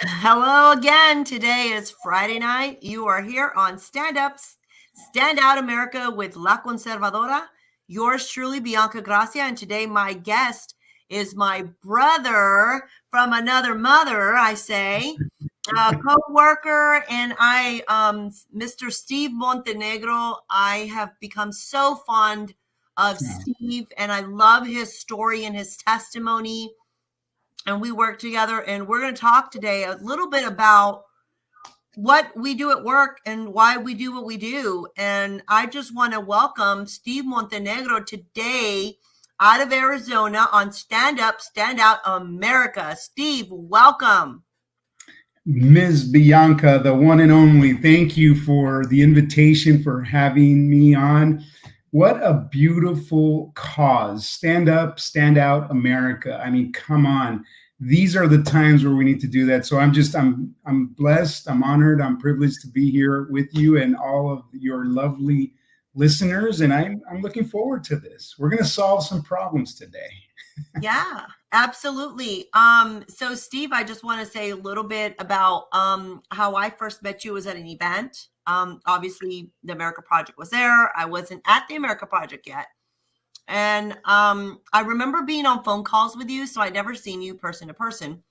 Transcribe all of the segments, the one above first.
Hello again. Today is Friday night. You are here on Stand Up, Stand Out America with La Conservadora. Yours truly, Bianca Gracia. And today my guest is my brother from another mother, I say, co-worker, and Mr. Steve Montenegro. I have become so fond of Steve, and I love his story and his testimony. And we work together, and we're going to talk today a little bit about what we do at work and why we do what we do. And I just want to welcome Steve Montenegro today out of Arizona on Stand Up, Stand Out America. Steve, welcome. Ms. Bianca, the one and only, thank you for the invitation, for having me on. What a beautiful cause. Stand up, stand out, America. I mean, come on. These are the times where we need to do that. So I'm blessed, I'm honored, I'm privileged to be here with you and all of your lovely listeners. And I'm looking forward to this. We're going to solve some problems today. Yeah, absolutely. So Steve, I just want to say a little bit about how I first met you was at an event. Obviously the America Project was there. I wasn't at the America Project yet. And I remember being on phone calls with you, so I'd never seen you person to person.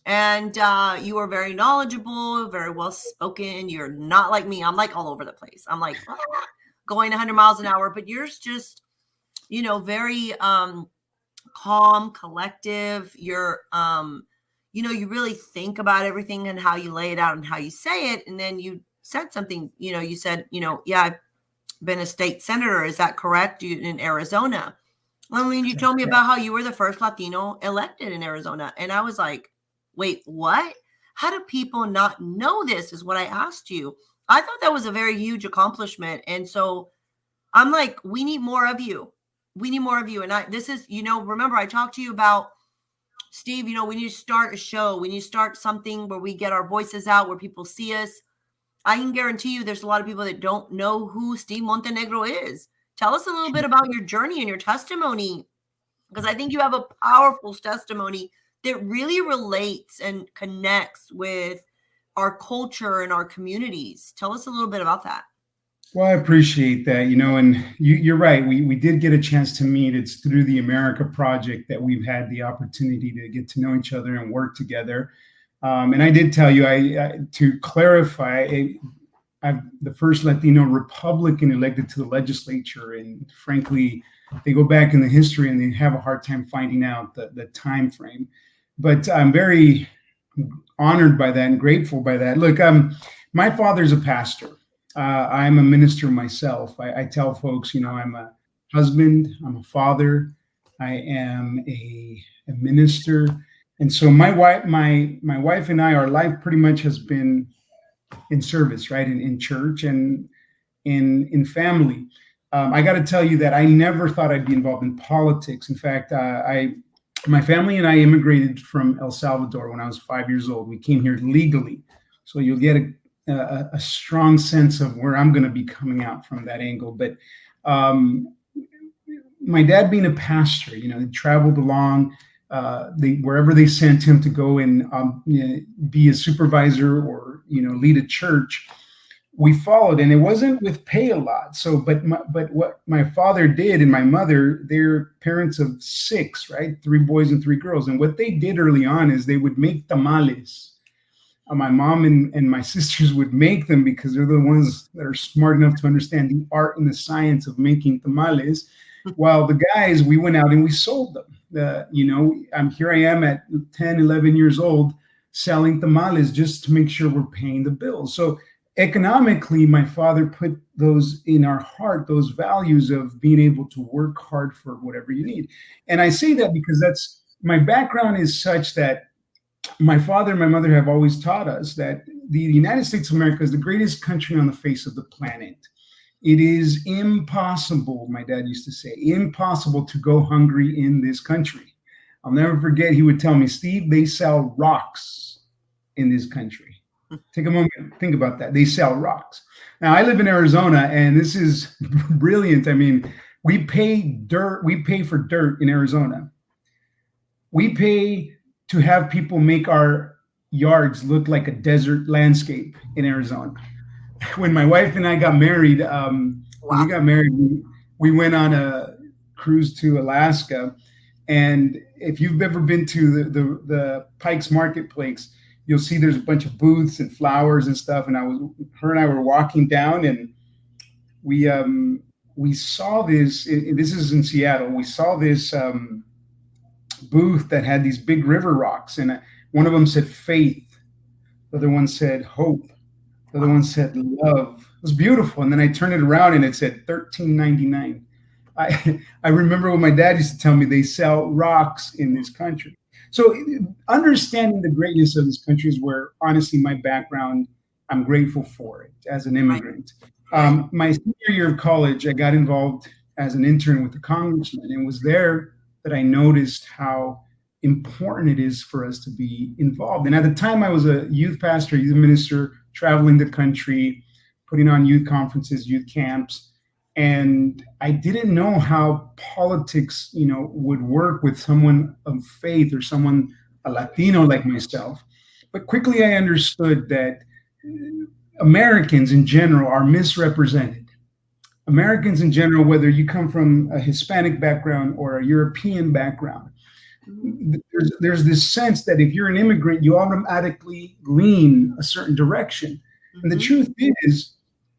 And you were very knowledgeable, very well spoken. You're not like me. I'm like all over the place. I'm like going 100 miles an hour, but yours just, very calm, collective. You're, you really think about everything and how you lay it out and how you say it. And then you said something, you said, yeah, I've been a state senator. Is that correct? In Arizona. I mean, you told me about how you were the first Latino elected in Arizona. And I was like, wait, what? How do people not know this is what I asked you. I thought that was a very huge accomplishment. And so I'm like, we need more of you. We need more of you. And this is, remember I talked to you about, Steve, we need to start a show. We need to start something where we get our voices out, where people see us. I can guarantee you there's a lot of people that don't know who Steve Montenegro is. Tell us a little bit about your journey and your testimony, because I think you have a powerful testimony that really relates and connects with our culture and our communities. Tell us a little bit about that. Well, I appreciate that, and you're right. We did get a chance to meet. It's through the America Project that we've had the opportunity to get to know each other and work together. And I did tell you, to clarify, I'm the first Latino Republican elected to the legislature. And frankly, they go back in the history and they have a hard time finding out the time frame. But I'm very honored by that and grateful by that. Look, my father's a pastor. I'm a minister myself. I tell folks, I'm a husband, I'm a father, I am a minister. And so my wife and I, our life pretty much has been in service, right? In church and in family. I got to tell you that I never thought I'd be involved in politics. In fact, my family and I immigrated from El Salvador when I was 5 years old. We came here legally. So you'll get a strong sense of where I'm going to be coming out from that angle. But my dad being a pastor, he traveled along wherever they sent him to go and be a supervisor or lead a church. We followed, and it wasn't with pay a lot. So, but what my father did and my mother, they're parents of 6, right? 3 boys and 3 girls. And what they did early on is they would make tamales. My mom and my sisters would make them because they're the ones that are smart enough to understand the art and the science of making tamales. While the guys, we went out and we sold them. Here I am at 10, 11 years old selling tamales just to make sure we're paying the bills. So economically, my father put those in our heart, those values of being able to work hard for whatever you need. And I say that because my background is such that my father and my mother have always taught us that the United States of America is the greatest country on the face of the planet. It is impossible, my dad used to say, impossible to go hungry in this country. I'll never forget, he would tell me, Steve, they sell rocks in this country. Take a moment, think about that. They sell rocks. Now, I live in Arizona, and this is brilliant. I mean, we pay for dirt in Arizona. We pay to have people make our yards looked like a desert landscape in Arizona. When my wife and I got married, when we Wow. got married, we went on a cruise to Alaska. And if you've ever been to the Pike's Marketplace, you'll see there's a bunch of booths and flowers and stuff. And her and I were walking down, and we saw this. This is in Seattle. We saw this booth that had these big river rocks, and one of them said faith, the other one said hope, the other one said love. It was beautiful. And then I turned it around and it said $13.99. I remember when my dad used to tell me they sell rocks in this country. So understanding the greatness of this country is where, honestly, my background, I'm grateful for it as an immigrant. My senior year of college, I got involved as an intern with the congressman, and it was there that I noticed how important it is for us to be involved. And at the time, I was a youth pastor, youth minister, traveling the country, putting on youth conferences, youth camps. And I didn't know how politics, would work with someone of faith or someone, a Latino like myself. But quickly I understood that Americans in general are misrepresented. Americans in general, whether you come from a Hispanic background or a European background, there's this sense that if you're an immigrant, you automatically lean a certain direction. And the truth is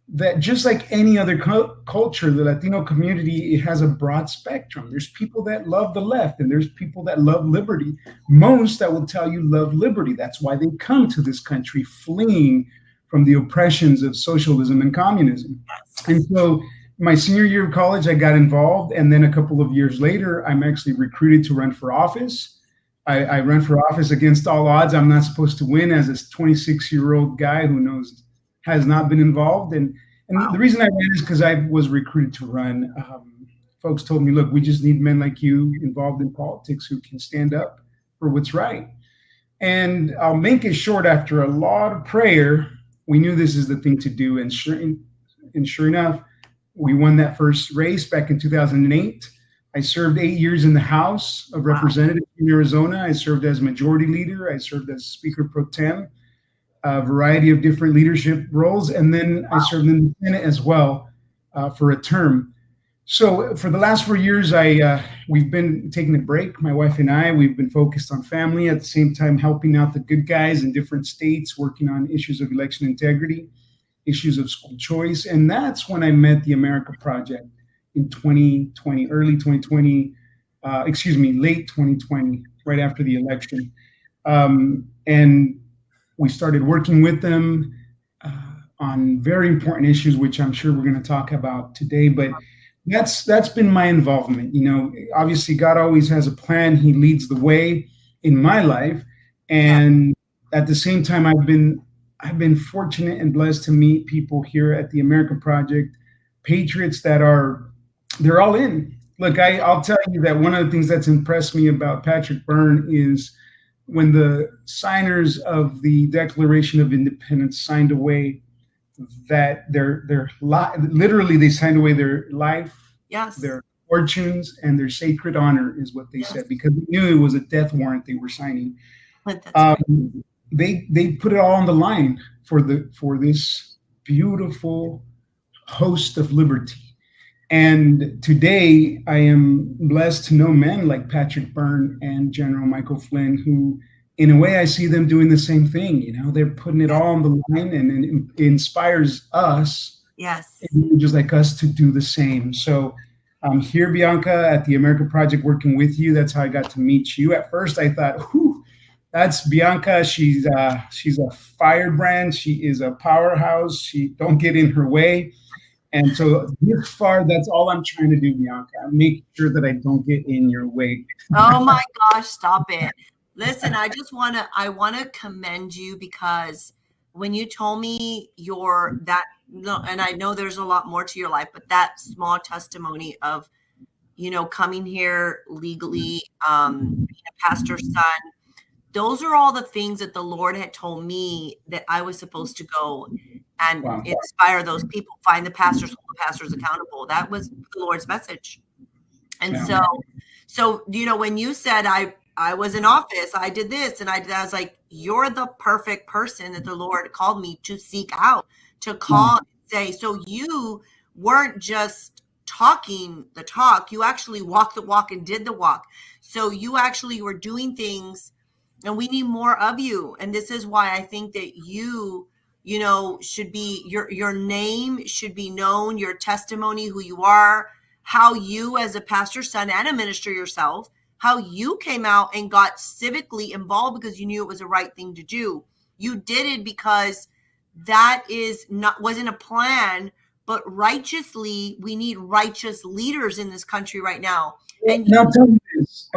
that just like any other culture, the Latino community, it has a broad spectrum. There's people that love the left, and there's people that love liberty. Most, I will tell you, love liberty. That's why they come to this country fleeing from the oppressions of socialism and communism. And so my senior year of college, I got involved. And then a couple of years later, I'm actually recruited to run for office. I run for office against all odds. I'm not supposed to win as a 26-year-old guy who has not been involved. And the reason I ran is because I was recruited to run. Folks told me, look, we just need men like you involved in politics who can stand up for what's right. And I'll make it short. After a lot of prayer, we knew this is the thing to do. And sure enough, we won that first race back in 2008. I served 8 years in the House of Representatives in Arizona. I served as majority leader. I served as Speaker Pro Tem, a variety of different leadership roles. And then I served in the Senate as well for a term. So for the last 4 years, we've been taking a break. My wife and I, we've been focused on family, at the same time helping out the good guys in different states, working on issues of election integrity, issues of school choice. And that's when I met the America Project in 2020, late 2020, right after the election. And we started working with them on very important issues, which I'm sure we're going to talk about today. But that's been my involvement. Obviously, God always has a plan. He leads the way in my life. And at the same time, I've been fortunate and blessed to meet people here at the America Project, patriots they're all in. Look, I'll tell you that one of the things that's impressed me about Patrick Byrne is when the signers of the Declaration of Independence signed away that literally they signed away their life, their fortunes, and their sacred honor is what they said, because they knew it was a death warrant they were signing. They put it all on the line for this beautiful host of liberty. And today I am blessed to know men like Patrick Byrne and General Michael Flynn, who in a way I see them doing the same thing. They're putting it all on the line, and it inspires us, just like us, to do the same. So I'm here, Bianca, at the America Project working with you. That's how I got to meet you. At first I thought, that's Bianca. She's a firebrand. She is a powerhouse. She don't get in her way. And so this far, that's all I'm trying to do, Bianca. Make sure that I don't get in your way. Oh my gosh, stop it. Listen, I want to commend you, because when you told me and I know there's a lot more to your life, but that small testimony of, coming here legally, being a pastor's son, those are all the things that the Lord had told me that I was supposed to go and inspire those people, find the pastors, hold the pastors accountable. That was the Lord's message. And so, when you said, I was in office. I did this. And I was like, you're the perfect person that the Lord called me to seek out, to call and say. So you weren't just talking the talk. You actually walked the walk and did the walk. So you actually were doing things, and we need more of you. And this is why I think that you know, should be, your name should be known, your testimony, who you are, how you as a pastor's son and a minister yourself, how you came out and got civically involved because you knew it was the right thing to do. You did it because that wasn't a plan, but righteously, we need righteous leaders in this country right now. And now tell me this.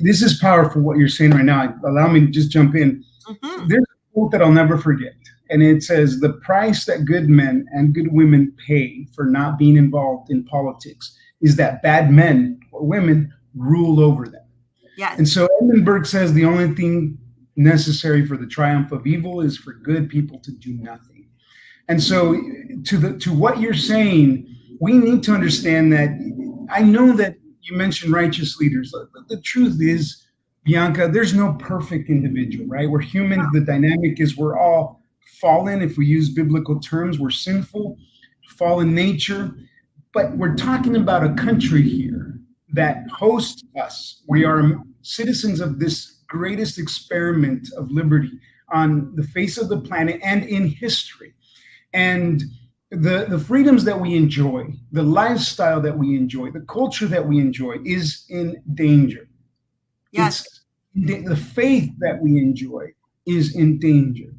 This is powerful what you're saying right now. Allow me to just jump in. Mm-hmm. There's a quote that I'll never forget. And it says, the price that good men and good women pay for not being involved in politics is that bad men or women rule over them. Yes. And so Edmund Burke says the only thing necessary for the triumph of evil is for good people to do nothing. And so to what you're saying, we need to understand that. I know that you mentioned righteous leaders. The truth is, Bianca, there's no perfect individual, right? We're human. The dynamic is we're all fallen. If we use biblical terms, we're sinful, fallen nature. But we're talking about a country here that hosts us. We are citizens of this greatest experiment of liberty on the face of the planet and in history. And the freedoms that we enjoy, the lifestyle that we enjoy, the culture that we enjoy is in danger. Yes. The faith that we enjoy is in danger.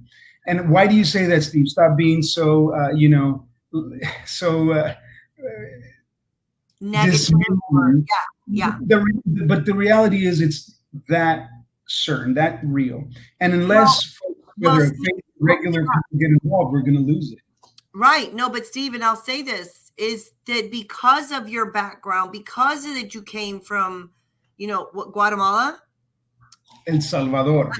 And why do you say that, Steve? Stop being so, negative. Yeah. But the reality is it's that certain, that real. And unless regular people get involved, we're going to lose it. Right. No, but Stephen, I'll say this, is that because of your background, because of that you came from, Guatemala? El Salvador.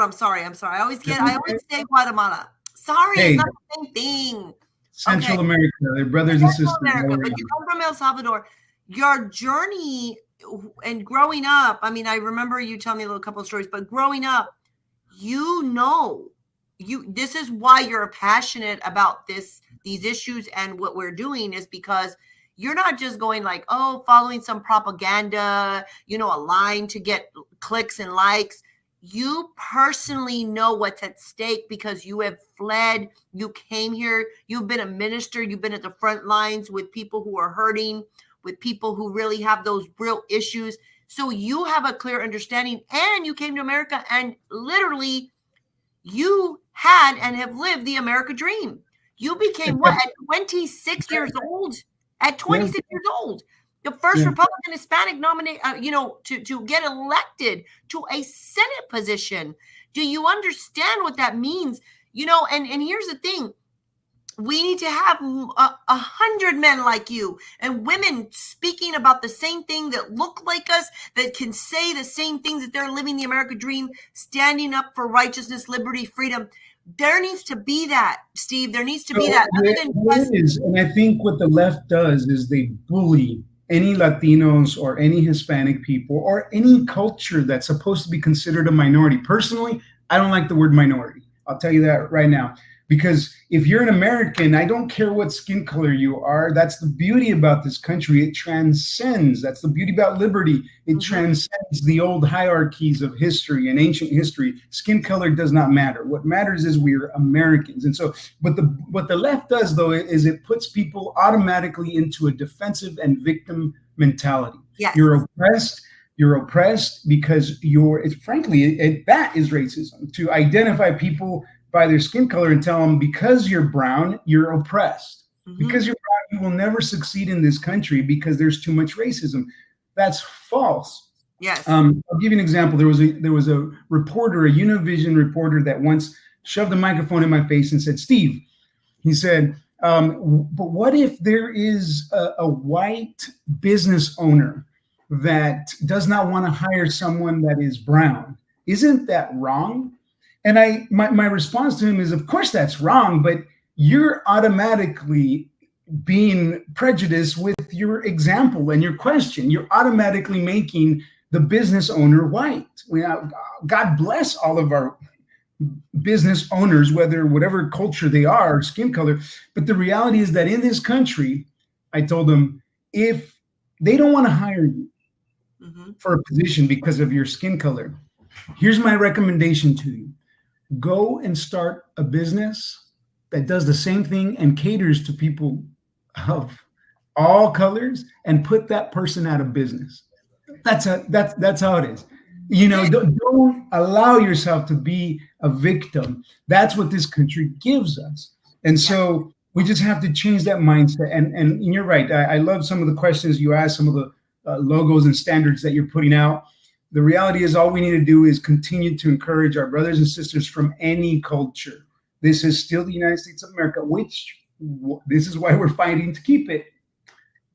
I'm sorry. I always say Guatemala. Sorry, it's not the same thing. Central America, they're brothers and sisters. America, but you come from El Salvador. Your journey and growing up, I mean, I remember you telling me a little couple of stories, but growing up, this is why you're passionate about these issues, and what we're doing is because you're not just going like, following some propaganda, a line to get clicks and likes. You personally know what's at stake because you have fled, you came here, you've been a minister, you've been at the front lines with people who are hurting, with people who really have those real issues. So you have a clear understanding, and you came to America and literally you had and have lived the America dream. You became what, at 26 years old? At 26 years old, the first Republican Hispanic nominee, to get elected to a Senate position. Do you understand what that means? And here's the thing. We need to have 100 men like you and women speaking about the same thing, that look like us, that can say the same things, that they're living the American dream, standing up for righteousness, liberty, freedom. There needs to be that, Steve. There needs to be that. And I think what the left does is they bully any Latinos or any Hispanic people or any culture that's supposed to be considered a minority. Personally, I don't like the word minority. I'll tell you that right now. Because if you're an American, I don't care what skin color you are. That's the beauty about this country. It transcends. That's the beauty about liberty. It transcends the old hierarchies of history and ancient history. Skin color does not matter. What matters is we're Americans. And so, what the left does, though, is it puts people automatically into a defensive and victim mentality. Yes. You're oppressed because that is racism, to identify people by their skin color and tell them, because you're brown, you're oppressed. Because you're brown, you will never succeed in this country because there's too much racism. That's false. Yes. I'll give you an example. There was a reporter, a Univision reporter, that once shoved a microphone in my face and said, Steve, he said, but what if there is a white business owner that does not want to hire someone that is brown? Isn't that wrong? And my response to him is, of course that's wrong, but you're automatically being prejudiced with your example and your question. You're automatically making the business owner white. God bless all of our business owners, whatever culture they are, skin color. But the reality is that in this country, I told them, if they don't want to hire you for a position because of your skin color, here's my recommendation to you. Go and start a business that does the same thing and caters to people of all colors, and put that person out of business. That's how it is. Don't allow yourself to be a victim. That's what this country gives us. And so we just have to change that mindset. And you're right. I love some of the questions you asked, some of the logos and standards that you're putting out. The reality is, all we need to do is continue to encourage our brothers and sisters from any culture. This is still the United States of America, this is why we're fighting to keep it.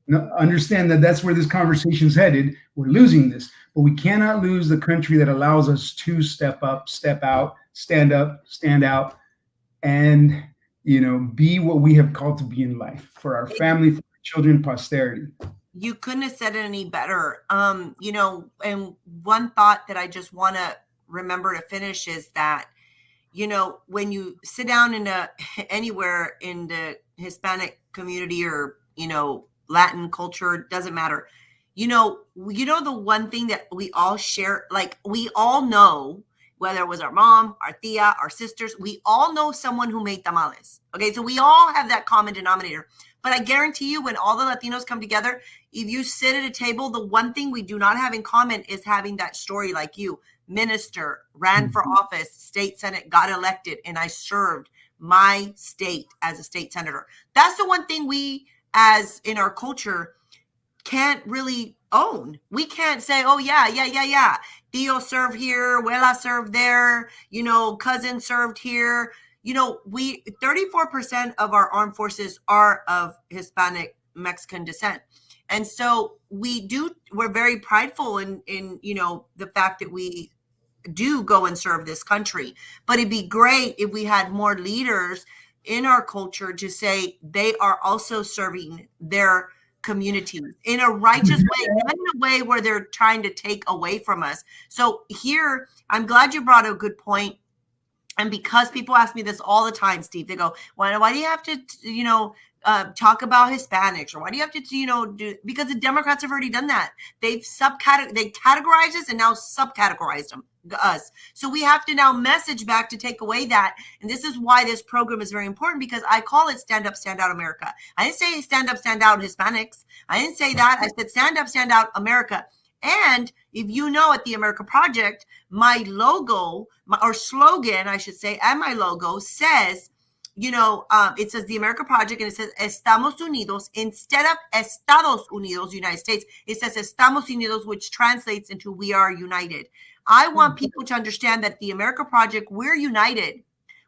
Now, understand that that's where this conversation's headed. We're losing this, but we cannot lose the country that allows us to step up, stand out, and be what we have called to be in life for our family, for our children, posterity. You couldn't have said it any better. And one thought that I just want to remember to finish is that, when you sit down anywhere in the Hispanic community or, Latin culture, doesn't matter. The one thing that we all share, like we all know, whether it was our mom, our tia, our sisters, we all know someone who made tamales. Okay. So we all have that common denominator. But I guarantee you, when all the Latinos come together, if you sit at a table, the one thing we do not have in common is having that story like you. Minister, ran for office, state senate, got elected, and I served my state as a state senator. That's the one thing we, as in our culture, can't really own. We can't say, oh, yeah. Tio served here, Abuela served there, cousin served here. 34% of our armed forces are of Hispanic Mexican descent. And so we're very prideful in the fact that we do go and serve this country. But it'd be great if we had more leaders in our culture to say they are also serving their community in a righteous way, not in a way where they're trying to take away from us. So here, I'm glad you brought a good point. And because people ask me this all the time, Steve, they go, why do you have to, talk about Hispanics, or why do you have to, do, because the Democrats have already done that. They categorized us and now subcategorized us. So we have to now message back to take away that. And this is why this program is very important, because I call it Stand Up, Stand Out America. I didn't say Stand Up, Stand Out Hispanics. I didn't say that. I said Stand Up, Stand Out America. And if at the America Project, my logo, or slogan, I should say, and my logo says, it says the America Project, and it says Estamos Unidos instead of Estados Unidos, United States. It says Estamos Unidos, which translates into we are united. I want people to understand that the America Project, we're united.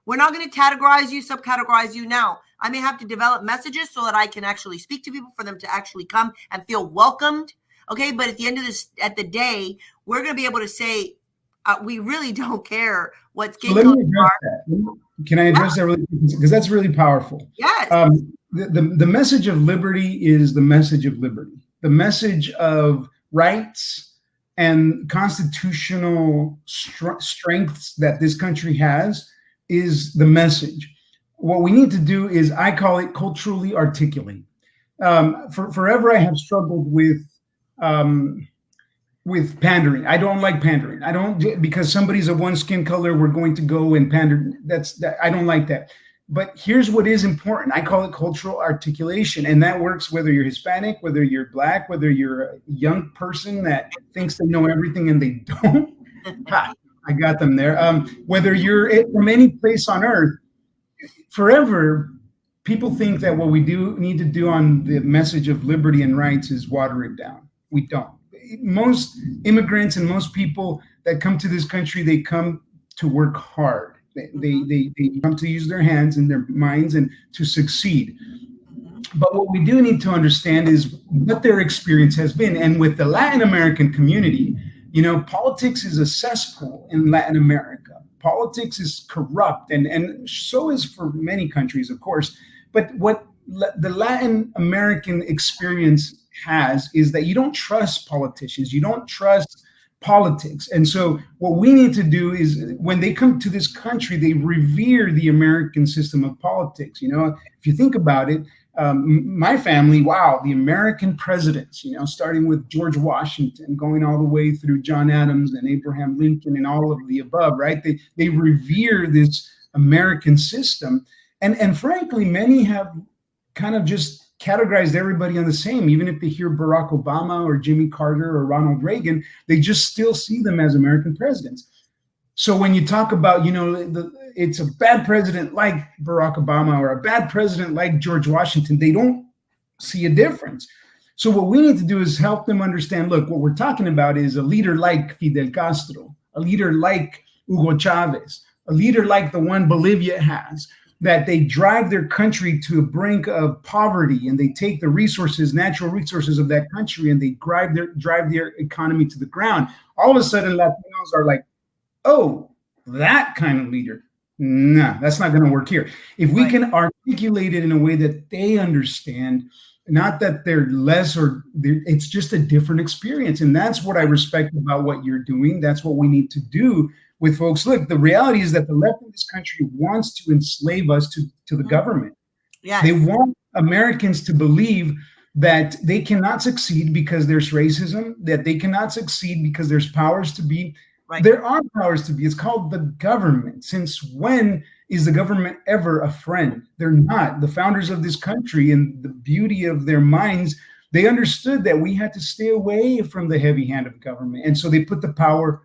We're not going to categorize you, subcategorize you now. I may have to develop messages so that I can actually speak to people, for them to actually come and feel welcomed. Okay. But at the end of the day, we're going to be able to say, we really don't care what skin color you are. Can I address that really quickly? Because that's really powerful. Yes. The message of liberty is the message of liberty. The message of rights and constitutional strengths that this country has is the message. What we need to do is, I call it culturally articulate. Forever, I have struggled with pandering. I don't like pandering. I don't, because somebody's of one skin color, we're going to go and pander. I don't like that. But here's what is important. I call it cultural articulation. And that works whether you're Hispanic, whether you're Black, whether you're a young person that thinks they know everything and they don't. I got them there. Whether you're from any place on earth, forever, people think that what we need to do on the message of liberty and rights is water it down. We don't. Most immigrants and most people that come to this country, they come to work hard. They come to use their hands and their minds and to succeed. But what we do need to understand is what their experience has been. And with the Latin American community, politics is a cesspool in Latin America. Politics is corrupt, and so is for many countries, of course. But what the Latin American experience has is that you don't trust politicians. You don't trust politics. And so what we need to do is when they come to this country, they revere the American system of politics. If you think about it, my family, wow, the American presidents, starting with George Washington, going all the way through John Adams and Abraham Lincoln and all of the above, right? They revere this American system. And frankly, many have kind of just categorized everybody on the same. Even if they hear Barack Obama or Jimmy Carter or Ronald Reagan, they just still see them as American presidents. So when you talk about, it's a bad president like Barack Obama or a bad president like George Washington, they don't see a difference. So what we need to do is help them understand, look, what we're talking about is a leader like Fidel Castro, a leader like Hugo Chavez, a leader like the one Bolivia has, that they drive their country to a brink of poverty, and they take the resources, natural resources of that country, and they drive their economy to the ground. All of a sudden, Latinos are like, oh, that kind of leader. Nah, that's not going to work here. If we can articulate it in a way that they understand, not that they're less it's just a different experience. And that's what I respect about what you're doing. That's what we need to do with folks. Look, the reality is that the left in this country wants to enslave us to the government. Yes. They want Americans to believe that they cannot succeed because there's racism, that they cannot succeed because there's powers to be. Right. There are powers to be. It's called the government. Since when is the government ever a friend? They're not. The founders of this country, and the beauty of their minds, they understood that we had to stay away from the heavy hand of government. And so they put the power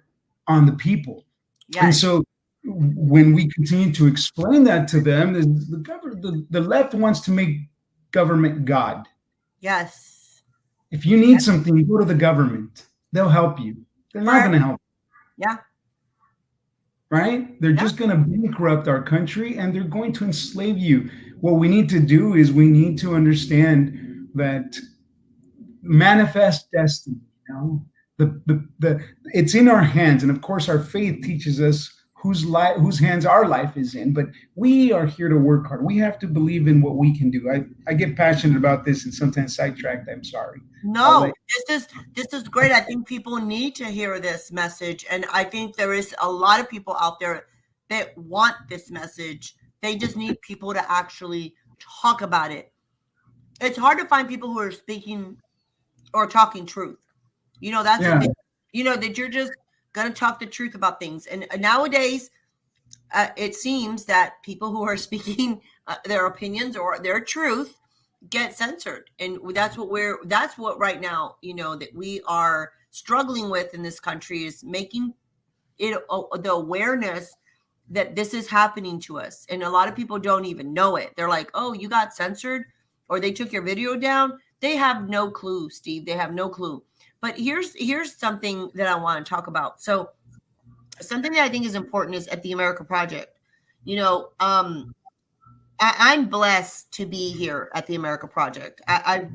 on the people. Yes. And so when we continue to explain that to them, the left wants to make government God. Yes. If you need something, go to the government. They'll help you. They're not going to help you. Yeah. Right? They're just going to bankrupt our country, and they're going to enslave you. What we need to do is we need to understand that manifest destiny, it's in our hands. And of course, our faith teaches us whose hands our life is in, but we are here to work hard. We have to believe in what we can do. I get passionate about this and sometimes sidetracked. I'm sorry. No, this is great. I think people need to hear this message. And I think there is a lot of people out there that want this message. They just need people to actually talk about it. It's hard to find people who are speaking or talking truth. That's the thing. That you're just going to talk the truth about things. And nowadays, it seems that people who are speaking their opinions or their truth get censored. And that's what right now, that we are struggling with in this country, is making it the awareness that this is happening to us. And a lot of people don't even know it. They're like, oh, you got censored, or they took your video down. They have no clue, Steve. They have no clue. But here's something that I want to talk about. So something that I think is important is at the America Project. I'm blessed to be here at the America Project. I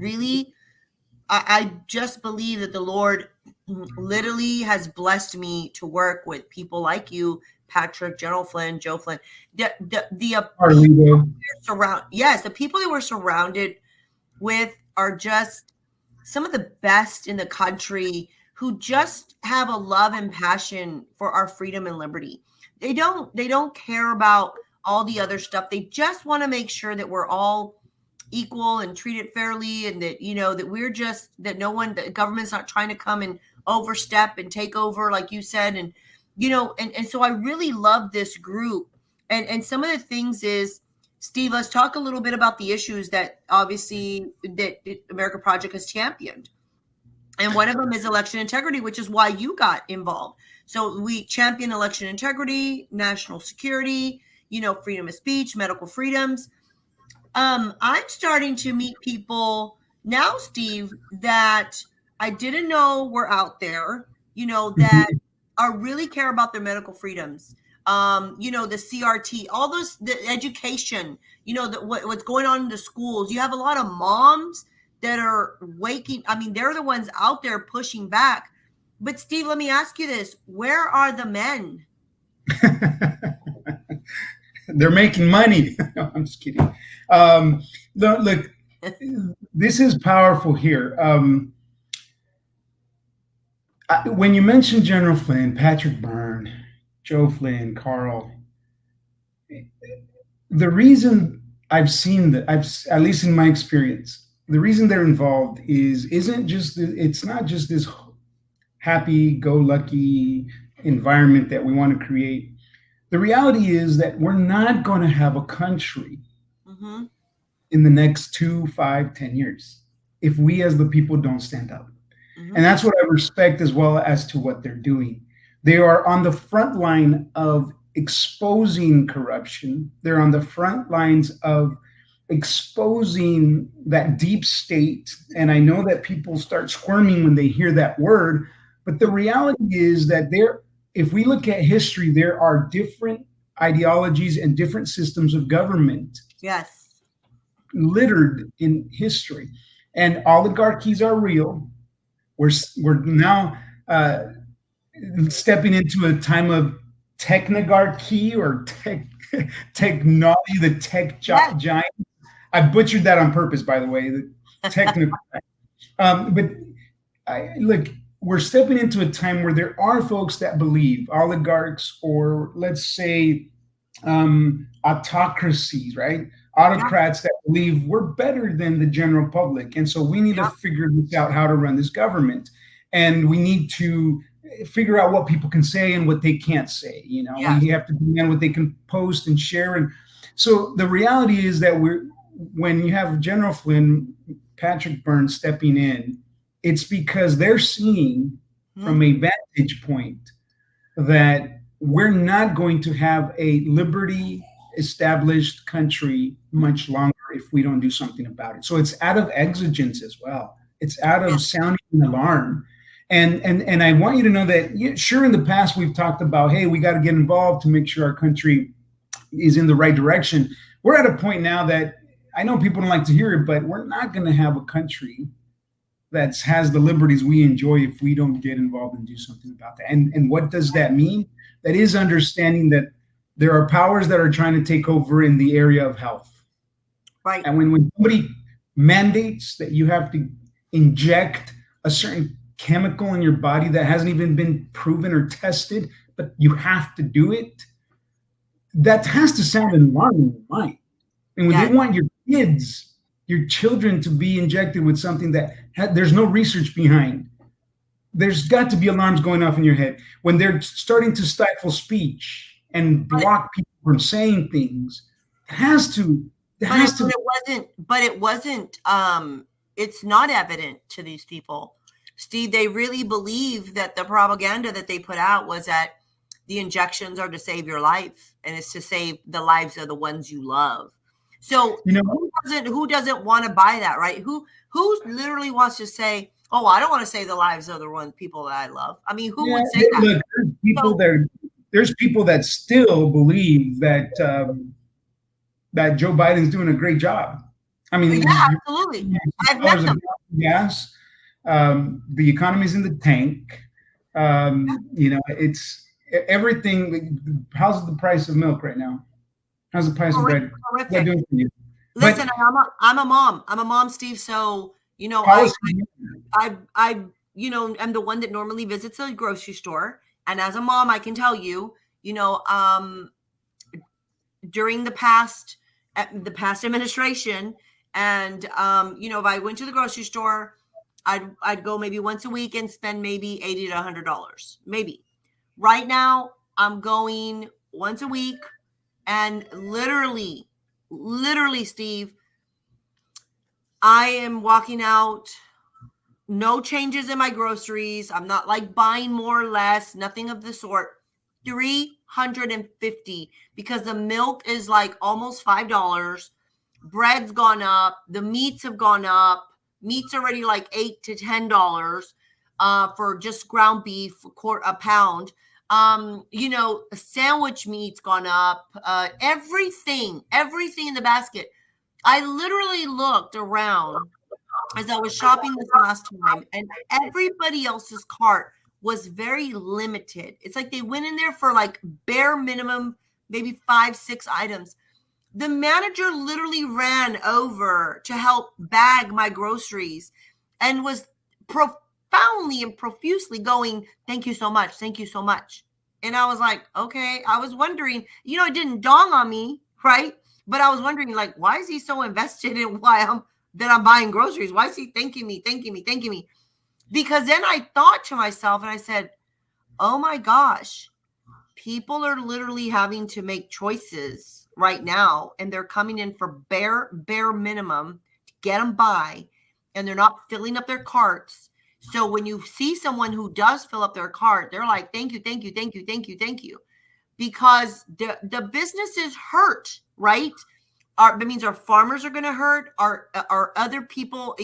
just believe that the Lord literally has blessed me to work with people like you, Patrick, General Flynn, Joe Flynn. The people that we're surrounded with are just some of the best in the country, who just have a love and passion for our freedom and liberty. They don't care about all the other stuff. They just want to make sure that we're all equal and treated fairly, and that the government's not trying to come and overstep and take over, like you said. And and so I really love this group. And some of the things is, Steve, let's talk a little bit about the issues that obviously that the America Project has championed. And one of them is election integrity, which is why you got involved. So we champion election integrity, national security, freedom of speech, medical freedoms. I'm starting to meet people now, Steve, that I didn't know were out there, that are really care about their medical freedoms. The CRT, all those, the education, what's going on in the schools. You have a lot of moms that are they're the ones out there pushing back. But Steve, let me ask you this. Where are the men? They're making money. No, I'm just kidding. Look, this is powerful here. When you mentioned General Flynn, Patrick Byrne, Joe Flynn, Carl, the reason I've seen that, at least in my experience, the reason they're involved isn't just, it's not just this happy-go-lucky environment that we want to create. The reality is that we're not going to have a country Mm-hmm. in the next 2, 5, 10 years if we as the people don't stand up. Mm-hmm. And that's what I respect as well as to what they're doing. They are on the front line of exposing corruption. They're on the front lines of exposing that deep state. And I know that people start squirming when they hear that word, but the reality is that if we look at history, there are different ideologies and different systems of government Yes. littered in history. And oligarchies are real. We're now stepping into a time of technography or technology, the tech giant. I butchered that on purpose, by the way. The technical, but look, we're stepping into a time where there are folks that believe, oligarchs, or let's say autocracies, right? Autocrats that believe we're better than the general public, and so we need to figure this out, how to run this government, and we need to figure out what people can say and what they can't say. You know, we have to demand what they can post and share. And so the reality is that when you have General Flynn, Patrick Byrne stepping in, it's because they're seeing from a vantage point that we're not going to have a liberty established country much longer if we don't do something about it. So it's out of exigence as well. It's out of sounding an alarm. And I want you to know that, sure, in the past we've talked about, hey, we got to get involved to make sure our country is in the right direction. We're at a point now that I know people don't like to hear it, but we're not going to have a country that has the liberties we enjoy if we don't get involved and do something about that. And what does that mean? That is understanding that there are powers that are trying to take over in the area of health. Right. And when somebody mandates that you have to inject a certain chemical in your body that hasn't even been proven or tested, but you have to do it, that has to sound an alarm in your mind. And when they want your kids, your children, to be injected with something that there's no research behind, there's got to be alarms going off in your head. When they're starting to stifle speech and block people from saying things, it has to. But it wasn't. It's not evident to these people, Steve. They really believe that the propaganda that they put out was that the injections are to save your life, and it's to save the lives of the ones you love. So who doesn't want to buy that, right? Who literally wants to say, "Oh, I don't want to save the lives of the people that I love"? I mean, who would say that? Look, there's people that still believe that that Joe Biden's doing a great job. I mean, absolutely. I've met them. Yes, the economy's in the tank. It's everything. How's the price of milk right now? How's the price of bread? What's that doing for you? Listen, I'm a mom. I'm a mom, Steve. So I am the one that normally visits a grocery store, and as a mom, I can tell you, during the past administration, and if I went to the grocery store, I'd go maybe once a week and spend maybe $80 to $100, maybe. Right now, I'm going once a week, and literally, Steve, I am walking out, no changes in my groceries. I'm not like buying more or less, nothing of the sort. $350, because the milk is like almost $5. Bread's gone up. The meats have gone up. Meat's already like $8 to $10 for just ground beef, a pound. Sandwich meat's gone up. Everything in the basket. I literally looked around as I was shopping this last time, and everybody else's cart was very limited. It's like they went in there for like bare minimum, maybe 5-6 items. The manager literally ran over to help bag my groceries and was profoundly and profusely going, thank you so much. Thank you so much. And I was like, okay, I was wondering, it didn't dawn on me, right? But I was wondering, like, why is he so invested in that I'm buying groceries? Why is he thanking me? Because then I thought to myself and I said, oh my gosh, people are literally having to make choices right now, and they're coming in for bare minimum to get them by, and they're not filling up their carts. So when you see someone who does fill up their cart, they're like, thank you, thank you, thank you, thank you, thank you. Because the businesses hurt, right? That means our farmers are going to hurt, our other people,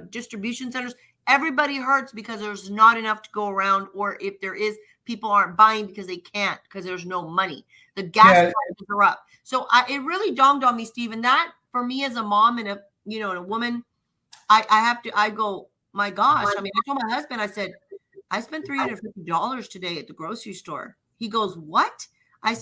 distribution centers, everybody hurts because there's not enough to go around, or if there is, people aren't buying because they can't, because there's no money. The gas prices are up. So it really dawned on me, Stephen, that for me as a mom and a woman, I go, my gosh. I mean, I told my husband, I said, I spent $350 today at the grocery store. He goes, what?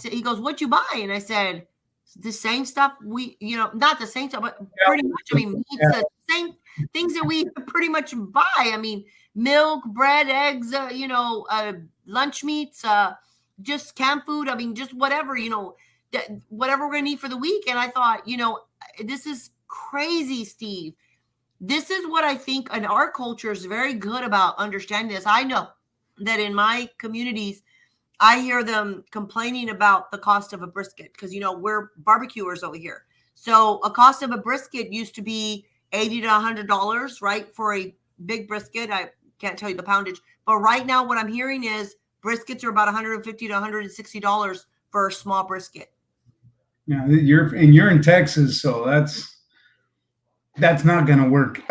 He goes, what'd you buy? And I said, the same stuff not the same stuff, but pretty much, I mean, meats, the same things that we pretty much buy. I mean, milk, bread, eggs, lunch meats, just canned food. I mean, just whatever, whatever we're going to need for the week. And I thought, this is crazy, Steve. This is what I think, and our culture is very good about understanding this. I know that in my communities, I hear them complaining about the cost of a brisket because, we're barbecuers over here. So a cost of a brisket used to be $80 to $100, right? For a big brisket. I can't tell you the poundage, but right now what I'm hearing is briskets are about $150 to $160 for a small brisket. Yeah, you're in Texas, so that's not going to work.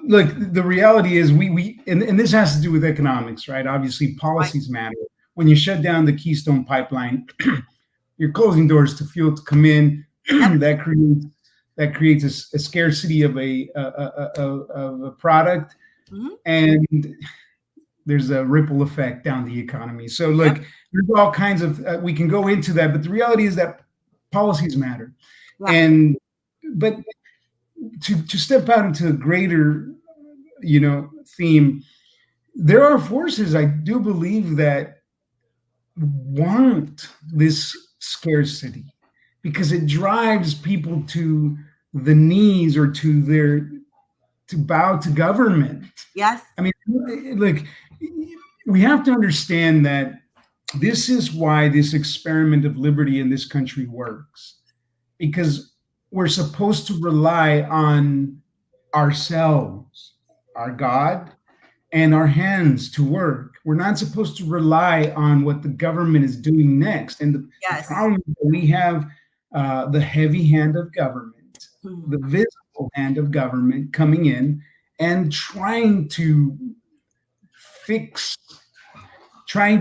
Look, the reality is and this has to do with economics, right? Obviously, policies matter. When you shut down the Keystone Pipeline, you're closing doors to fuel to come in. That creates a scarcity of a product, and there's a ripple effect down the economy. So look, there's all kinds of we can go into that, but the reality is that policies matter, but to step out into a greater, theme, there are forces I do believe that want this scarcity because it drives people to the knees or to bow to government. Yes. I mean, look, we have to understand that this is why this experiment of liberty in this country works, because we're supposed to rely on ourselves, our God, and our hands to work. We're not supposed to rely on what the government is doing next. And the problem is that we have the heavy hand of government, the visible hand of government coming in and trying to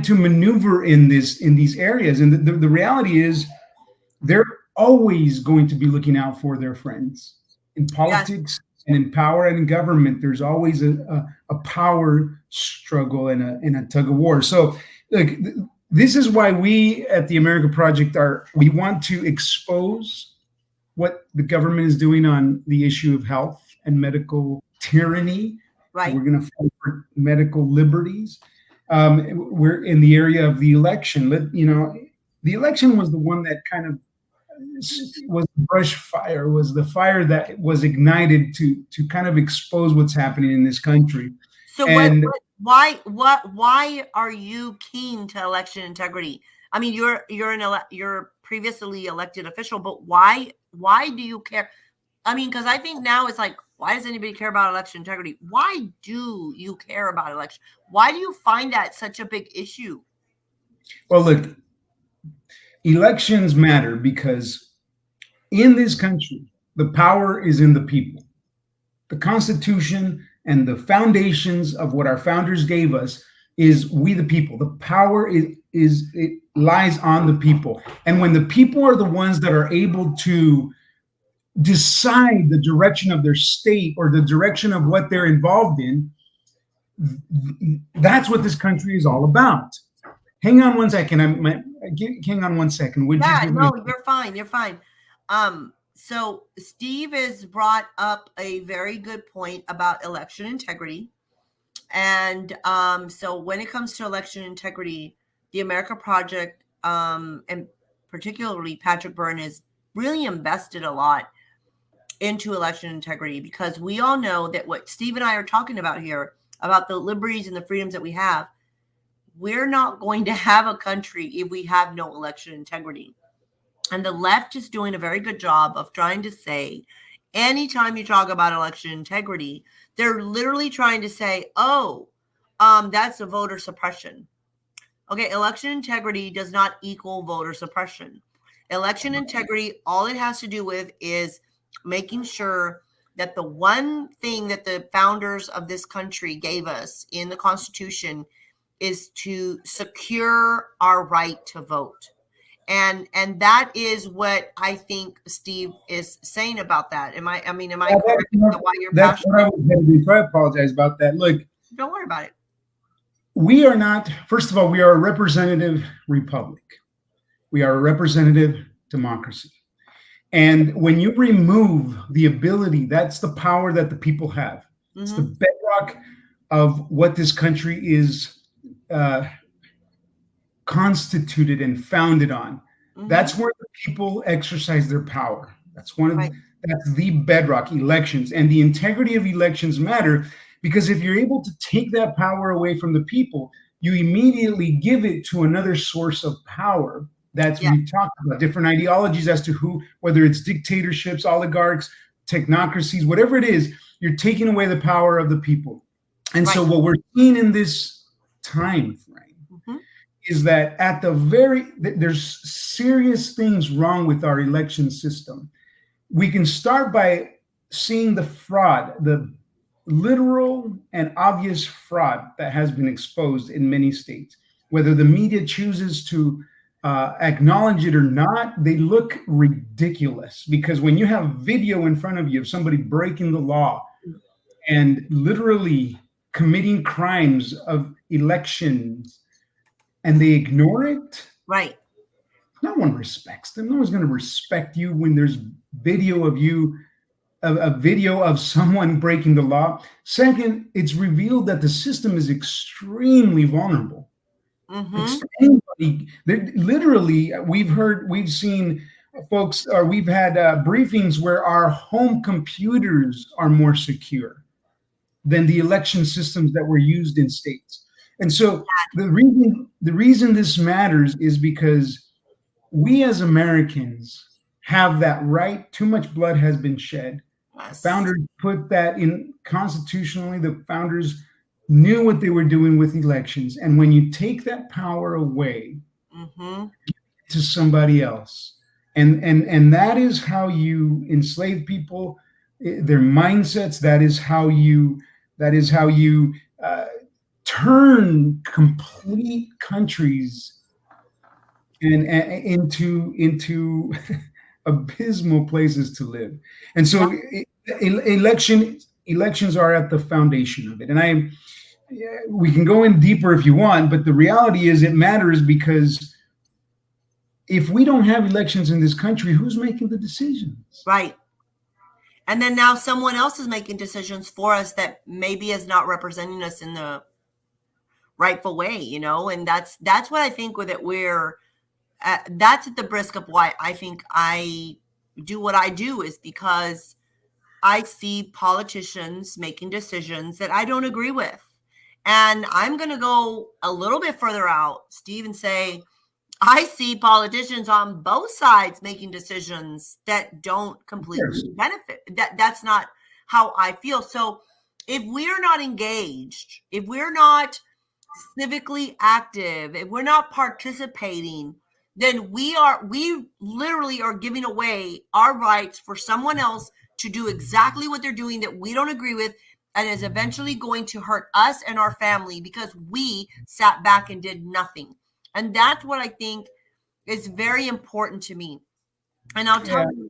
maneuver in these areas. And the reality is they're always going to be looking out for their friends in politics. And in power and in government, there's always a power struggle and a tug of war. So, look, this is why we at the America Project we want to expose what the government is doing on the issue of health and medical tyranny. Right. We're going to fight for medical liberties. We're in the area of the election. The election was the one that kind of was the brush fire, was the fire that was ignited to kind of expose what's happening in this country. So why are you keen to election integrity? I mean, you're previously elected official, but why do you care? I mean, because I think now it's like, why does anybody care about election integrity? Why do you care about election? Why do you find that such a big issue? Well, look, elections matter because in this country, the power is in the people. The Constitution and the foundations of what our founders gave us is we the people. The power it lies on the people. And when the people are the ones that are able to decide the direction of their state or the direction of what they're involved in, that's what this country is all about. Hang on one second. Hang on one second. You're fine. You're fine. So Steve has brought up a very good point about election integrity. And so when it comes to election integrity, the America Project, and particularly Patrick Byrne, has really invested a lot into election integrity, because we all know that what Steve and I are talking about here, about the liberties and the freedoms that we have, we're not going to have a country if we have no election integrity. And the left is doing a very good job of trying to say, anytime you talk about election integrity, they're literally trying to say, oh, that's a voter suppression. Okay, election integrity does not equal voter suppression. Election integrity, all it has to do with is making sure that the one thing that the founders of this country gave us in the Constitution is to secure our right to vote. And that is what I think Steve is saying about that. Am I correct about why you're That's passionate? what I was going to do. So I apologize about that. Look, Don't worry about it. we are not, first of all, we are a representative republic. We are a representative democracy. And when you remove the ability, that's the power that the people have. It's the bedrock of what this country is constituted and founded on. That's where the people exercise their power. That's that's the bedrock, elections. And the integrity of elections matter, because if you're able to take that power away from the people, you immediately give it to another source of power. That's we've talked about different ideologies as to who, whether it's dictatorships, oligarchs, technocracies, whatever it is, you're taking away the power of the people. And so what we're seeing in this time frame is that at the there's serious things wrong with our election system. We can start by seeing the fraud, the literal and obvious fraud that has been exposed in many states. Whether the media chooses to acknowledge it or not, they look ridiculous, because when you have video in front of you of somebody breaking the law and literally committing crimes of elections, and they ignore it, right? No one respects them. No one's going to respect you when there's video of you, a video of someone breaking the law. Second, it's revealed that the system is extremely vulnerable. Literally, we've seen folks, or we've had briefings where our home computers are more secure than the election systems that were used in states. And so the reason this matters is because we as Americans have that right. Too much blood has been shed. Yes. Founders put that in constitutionally. The founders knew what they were doing with elections. And when you take that power away to somebody else, and that is how you enslave people, their mindsets. That is how you turn complete countries and into abysmal places to live. And so elections are at the foundation of it. And we can go in deeper if you want, but the reality is it matters, because if we don't have elections in this country, who's making the decisions? Right. And then now someone else is making decisions for us that maybe is not representing us in the rightful way, and that's what I think with it. That's at the brisk of why I think I do what I do, is because I see politicians making decisions that I don't agree with. And I'm going to go a little bit further out, Steve, and say, I see politicians on both sides making decisions that don't completely benefit. That's not how I feel. So if we're not engaged, if we're not civically active, if we're not participating, then we literally are giving away our rights for someone else to do exactly what they're doing that we don't agree with, and is eventually going to hurt us and our family because we sat back and did nothing. And that's what I think is very important to me. And I'll tell you,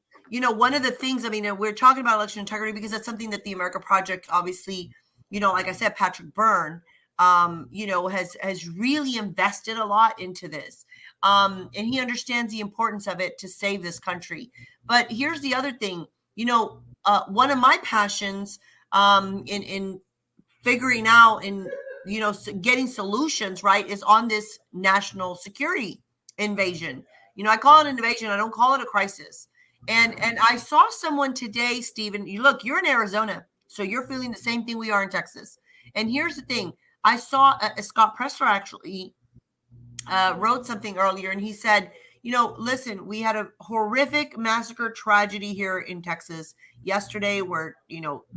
one of the things, we're talking about election integrity because that's something that the America Project, obviously, like I said, Patrick Byrne, has really invested a lot into this. And he understands the importance of it to save this country. But here's the other thing, one of my passions in figuring out and, getting solutions, right, is on this national security invasion. I call it an invasion. I don't call it a crisis. And I saw someone today, Stephen, you're in Arizona, so you're feeling the same thing we are in Texas. And here's the thing. I saw Scott Presler actually wrote something earlier, and he said, listen, we had a horrific massacre tragedy here in Texas yesterday where,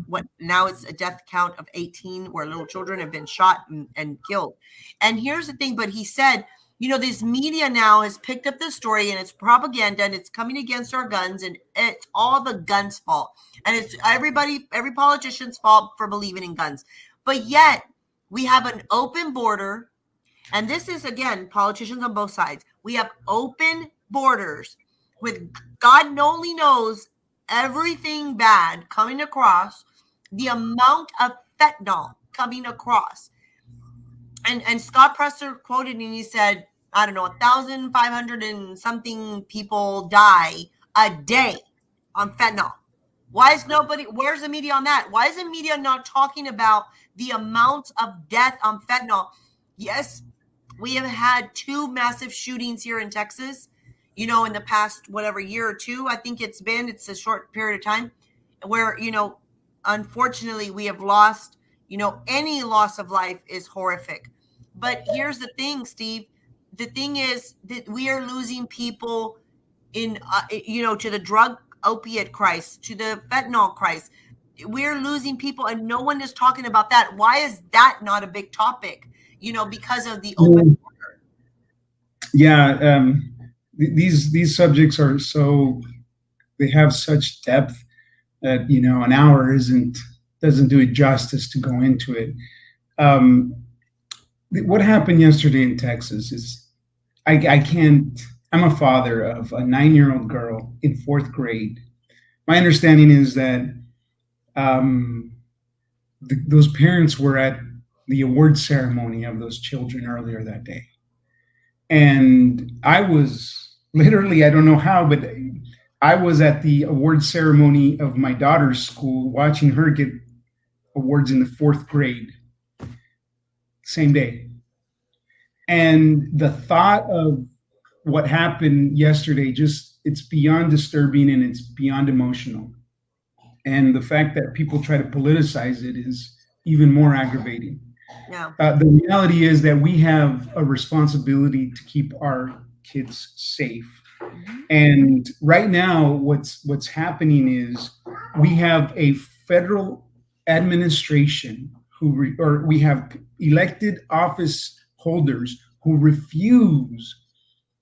what now it's a death count of 18 where little children have been shot and killed. And here's the thing, but he said, this media now has picked up this story and it's propaganda and it's coming against our guns and it's all the guns' fault. And it's every politician's fault for believing in guns. But yet we have an open border. And this is, again, politicians on both sides. We have open borders with God only knows everything bad coming across, the amount of fentanyl coming across. And Scott Presler quoted and he said, I don't know, 1,500 and something people die a day on fentanyl. Where's the media on that? Why is the media not talking about the amount of death on fentanyl? Yes, we have had 2 massive shootings here in Texas, in the past, year or 2, I think it's a short period of time where, unfortunately we have lost, any loss of life is horrific. But here's the thing, Steve, the thing is that we are losing people in, to the drug opiate crisis, to the fentanyl crisis. We're losing people and no one is talking about that. Why is that not a big topic? Because of the open border. Yeah, these subjects are they have such depth that an hour doesn't do it justice to go into it. What happened yesterday in Texas is I can't. I'm a father of a 9-year-old girl in 4th grade. My understanding is that those parents were at the award ceremony of those children earlier that day. And I was literally, I don't know how, but I was at the award ceremony of my daughter's school, watching her get awards in the 4th grade, same day. And the thought of what happened yesterday, it's beyond disturbing and it's beyond emotional. And the fact that people try to politicize it is even more aggravating. Yeah. The reality is that we have a responsibility to keep our kids safe. Mm-hmm. And right now, what's happening is we have a federal administration we have elected office holders who refuse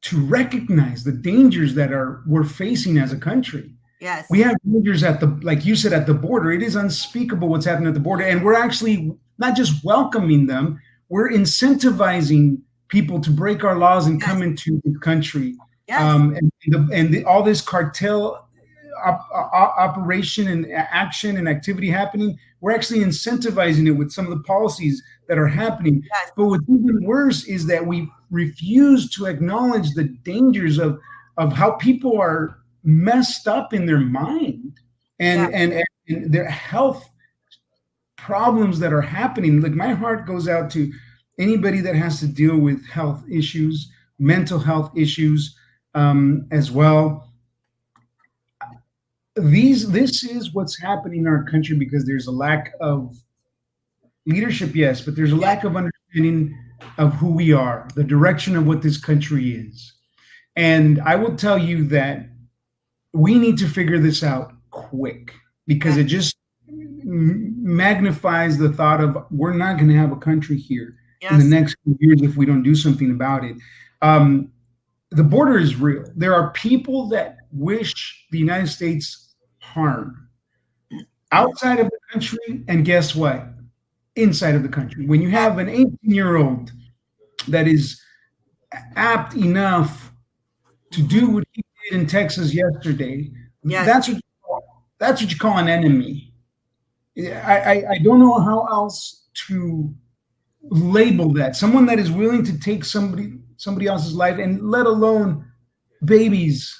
to recognize the dangers that we're facing as a country. Yes. We have dangers like you said, at the border. It is unspeakable what's happening at the border. And we're actually not just welcoming them, we're incentivizing people to break our laws and come into the country. Yes. All this cartel operation and action and activity happening, we're actually incentivizing it with some of the policies that are happening. Yes. But what's even worse is that we refuse to acknowledge the dangers of how people are messed up in their mind and their health problems that are happening. Like, my heart goes out to anybody that has to deal with health issues, mental health issues as well. This is what's happening in our country because there's a lack of leadership, yes, but there's a lack of understanding of who we are, the direction of what this country is. And I will tell you that we need to figure this out quick because it just magnifies the thought of we're not going to have a country here in the next few years if we don't do something about it. The border is real. There are people that wish the United States harm outside of the country, and guess what? Inside of the country. When you have an 18-year-old that is apt enough to do what he did in Texas yesterday, that's what you call an enemy. I don't know how else to label that. Someone that is willing to take somebody else's life, and let alone babies'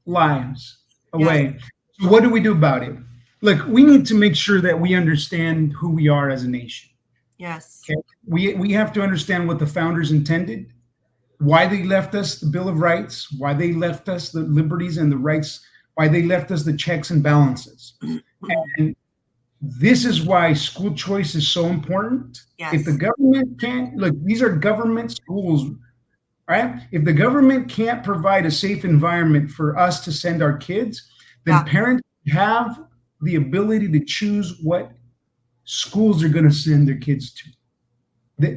lives away. Yes. So what do we do about it? Look, we need to make sure that we understand who we are as a nation. Yes. Okay? We have to understand what the founders intended, why they left us the Bill of Rights, why they left us the liberties and the rights, why they left us the checks and balances. And this is why school choice is so important. If the Yes. government can't, look, these are government schools, right? If the government can't provide a safe environment for us to send our kids, then Yeah. parents have the ability to choose what schools they're going to send their kids to,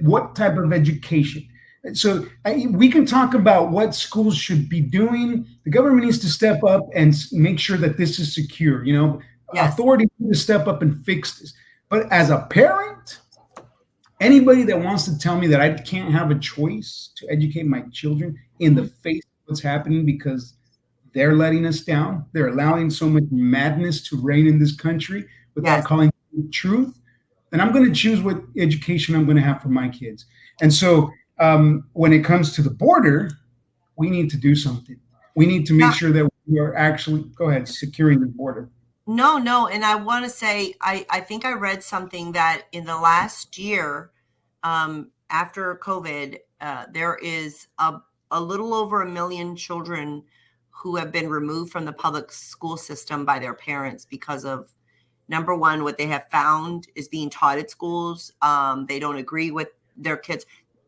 what type of education. So we can talk about what schools should be doing. The government needs to step up and make sure that this is secure. Yes. Authority needs to step up and fix this. But as a parent, anybody that wants to tell me that I can't have a choice to educate my children in the face of what's happening because they're letting us down, they're allowing so much madness to reign in this country without calling the truth, then I'm going to choose what education I'm going to have for my kids. And so when it comes to the border, we need to do something. We need to make sure that we are actually, go ahead, securing the border. No. And I want to say, I think I read something that in the last year, after COVID, there is a little over 1 million children who have been removed from the public school system by their parents because of, number one, what they have found is being taught at schools. They don't agree with their kids.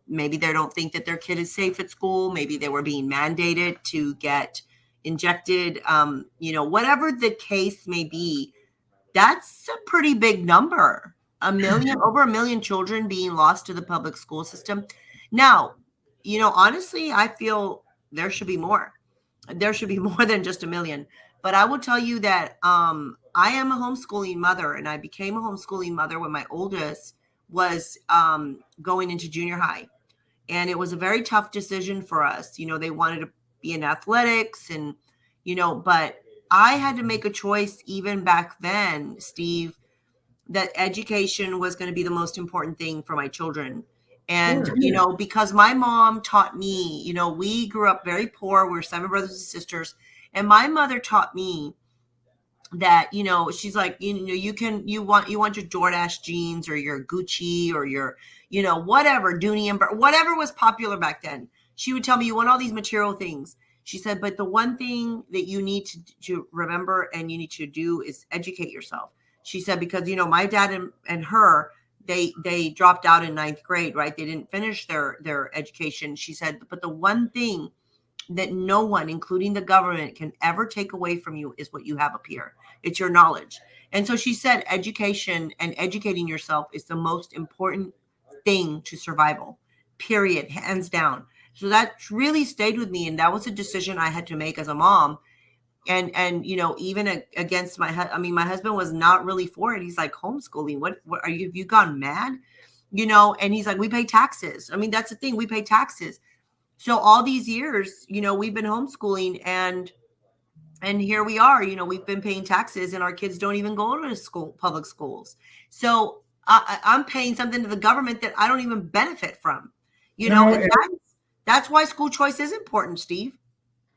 Maybe they don't think that their kid is safe at school. Maybe they were being mandated to get injected. Whatever the case may be, that's a pretty big number. Over 1 million children being lost to the public school system. Now, honestly, I feel there should be more. There should be more than just 1 million. But I will tell you that I am a homeschooling mother, and I became a homeschooling mother when my oldest was going into junior high. And it was a very tough decision for us. They wanted to be in athletics and, but I had to make a choice even back then, Steve, that education was going to be the most important thing for my children. And, Sure. Because my mom taught me, we grew up very poor. We were 7 brothers and sisters. And my mother taught me that, she's like, you want your DoorDash jeans or your Gucci or your, whatever, Dooney and whatever was popular back then. She would tell me, you want all these material things. She said, but the one thing that you need to remember and you need to do is educate yourself. She said, because, my dad and her, they dropped out in 9th grade, right? They didn't finish their education. She said, but the one thing that no one, including the government, can ever take away from you is what you have up here. It's your knowledge. And so she said education and educating yourself is the most important thing to survival, period, hands down. So that really stayed with me. And that was a decision I had to make as a mom. And even against my husband was not really for it. He's like, homeschooling, what are you, have you gone mad? And he's like, we pay taxes. That's the thing, we pay taxes. So all these years, we've been homeschooling and here we are, we've been paying taxes and our kids don't even go to school, public schools. So I'm paying something to the government that I don't even benefit from, and that's why school choice is important, Steve.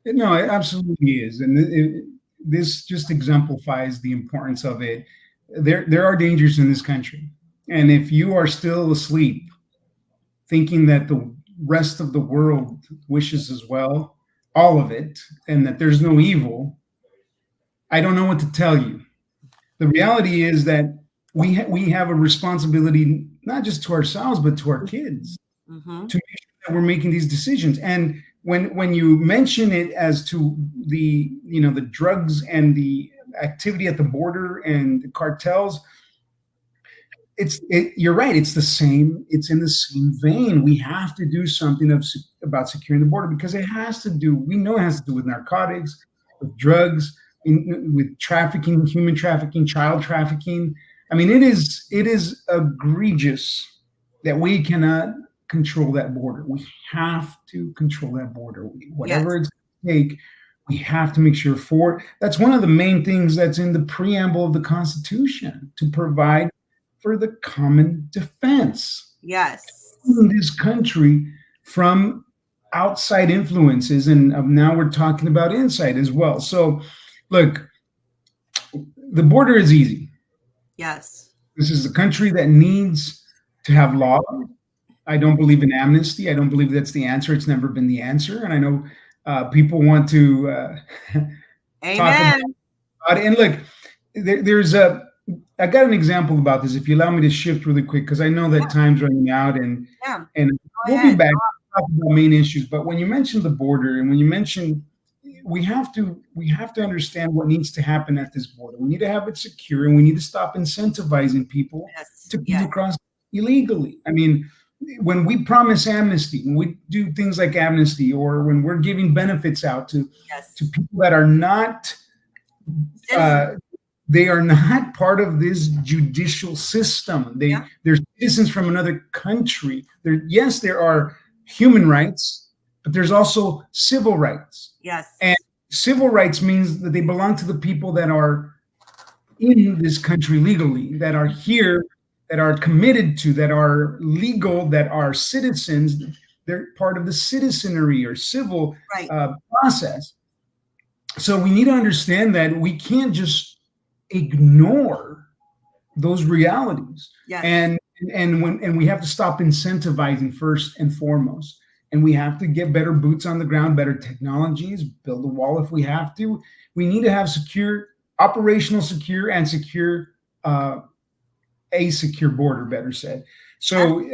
No, it absolutely is. And this just exemplifies the importance of it. There are dangers in this country. And if you are still asleep, thinking that the rest of the world wishes as well, all of it, and that there's no evil, I don't know what to tell you. The reality is that we have a responsibility, not just to ourselves, but to our kids, to make sure that we're making these decisions. And when you mention it as to the drugs and the activity at the border and the cartels, you're right. It's the same. It's in the same vein. We have to do something about securing the border because it has to do. We know it has to do with narcotics, with drugs, with trafficking, human trafficking, child trafficking. It is egregious that we cannot control that border. We have to control that border. Whatever it's going to take, we have to make sure that's one of the main things that's in the preamble of the Constitution, to provide for the common defense. Yes. In this country from outside influences, and now we're talking about inside as well. So, look, the border is easy. Yes. This is a country that needs to have law. I don't believe in amnesty. I don't believe that's the answer. It's never been the answer. And I know people want to talk about Amen. it. And look, there's I got an example about this. If you allow me to shift really quick, because I know that time's running out, and Yeah. we'll be back to talk about main issues. But when you mention the border, and when you mention, we have to understand what needs to happen at this border. We need to have it secure, and we need to stop incentivizing people to come across illegally. I mean, when we promise amnesty, when we do things like amnesty, or when we're giving benefits out to people that are not they are not part of this judicial system. They're citizens from another country. Yes, there are human rights, but there's also civil rights. Yes. And civil rights means that they belong to the people that are in this country legally, that are here, that are committed to, that are legal, that are citizens. They're part of the citizenry or civil process. So we need to understand that we can't just ignore those realities. And we have to stop incentivizing first and foremost. And we have to get better boots on the ground, better technologies, build a wall if we have to. We need to have operational secure border, better said. So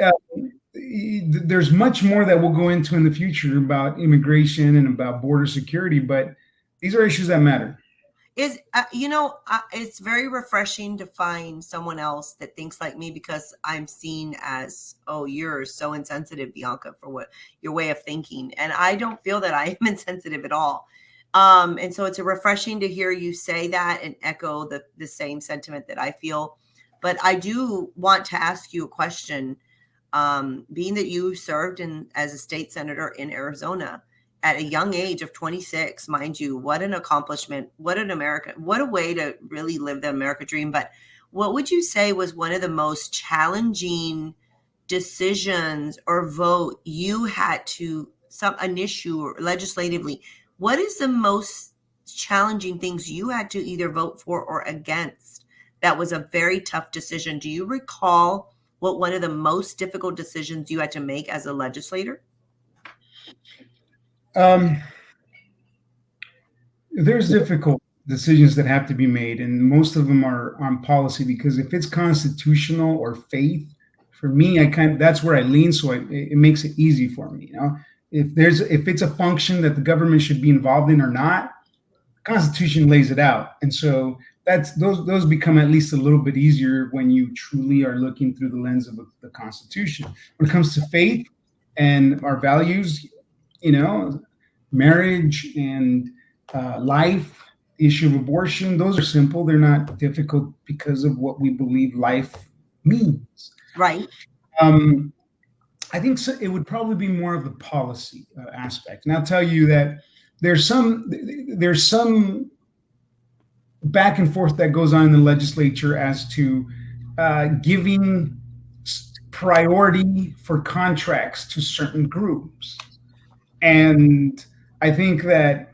there's much more that we'll go into in the future about immigration and about border security, but these are issues that matter. It's very refreshing to find someone else that thinks like me, because I'm seen as, oh, you're so insensitive, Bianca, for what your way of thinking. And I don't feel that I am insensitive at all. And so it's refreshing to hear you say that and echo the same sentiment that I feel. But I do want to ask you a question, being that you served as a state senator in Arizona at a young age of 26, mind you. What an accomplishment. What a way to really live the America dream. But what would you say was one of the most challenging decisions or vote you had to, an issue or legislatively? What is the most challenging things you had to either vote for or against? That was a very tough decision. Do you recall what one of the most difficult decisions you had to make as a legislator? There's difficult decisions that have to be made, and most of them are on policy, because if it's constitutional or faith, for me, that's where I lean. So it makes it easy for me. If it's a function that the government should be involved in or not, the Constitution lays it out. And so those become at least a little bit easier when you truly are looking through the lens of the Constitution. When it comes to faith and our values, marriage and life, the issue of abortion, those are simple. They're not difficult because of what we believe life means. Right. I think it would probably be more of the policy aspect. And I'll tell you that there's some back and forth that goes on in the legislature as to giving priority for contracts to certain groups. And I think that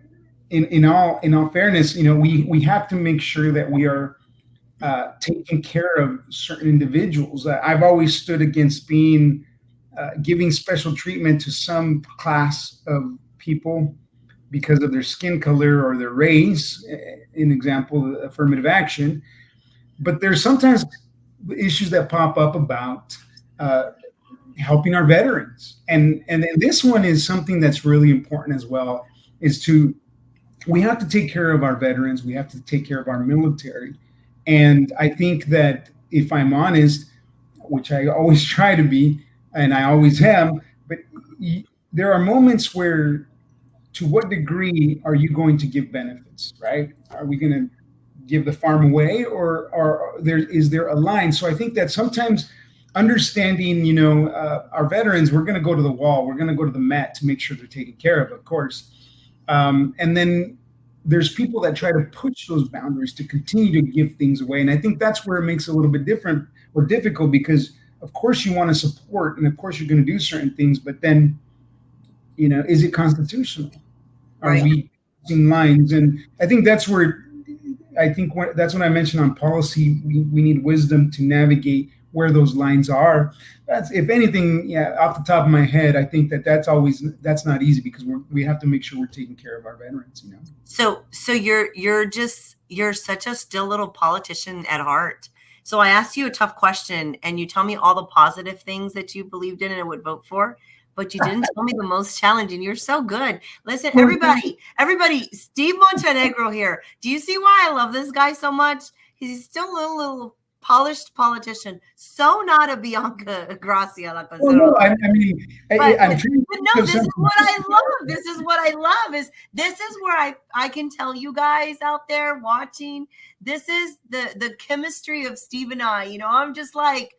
in all fairness, we have to make sure that we are taking care of certain individuals. I've always stood against giving special treatment to some class of people because of their skin color or their race, in example, affirmative action. But there's sometimes issues that pop up about helping our veterans. And this one is something that's really important as well, we have to take care of our veterans. We have to take care of our military. And I think that if I'm honest, which I always try to be, and I always am, but there are moments where, to what degree are you going to give benefits, right? Are we going to give the farm away, or is there a line? So I think that sometimes understanding, our veterans, we're going to go to the wall, we're going to go to the mat to make sure they're taken care of course. And then there's people that try to push those boundaries to continue to give things away. And I think that's where it makes it a little bit different or difficult, because of course you want to support, and of course you're going to do certain things, but then, is it constitutional? Are we using lines? And I think that's where, that's when I mentioned on policy, we need wisdom to navigate where those lines are. That's, if anything, yeah, off the top of my head, I think that's not easy, because we have to make sure we're taking care of our veterans. So you're such a still little politician at heart. So I asked you a tough question, and you tell me all the positive things that you believed in and would vote for, but you didn't tell me the most challenging. You're so good. Listen, everybody, Steve Montenegro here. Do you see why I love this guy so much? He's still a little polished politician. So not a Bianca Gracia. La Well, no, I mean, I'm trying but no, this is what I love. This is what I love. This is where I can tell you guys out there watching. This is the chemistry of Steve and I. I'm just like,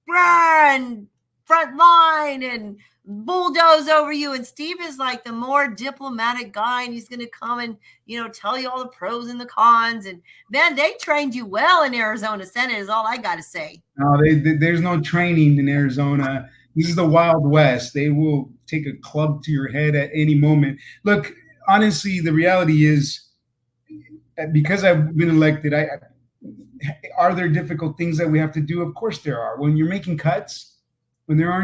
run front line and bulldoze over you. And Steve is like the more diplomatic guy, and he's going to come and, tell you all the pros and the cons. And man, they trained you well in Arizona Senate is all I got to say. No, there's no training in Arizona. This is the Wild West. They will take a club to your head at any moment. Look, honestly, the reality is, because I've been elected, are there difficult things that we have to do? Of course there are. When you're making cuts, when there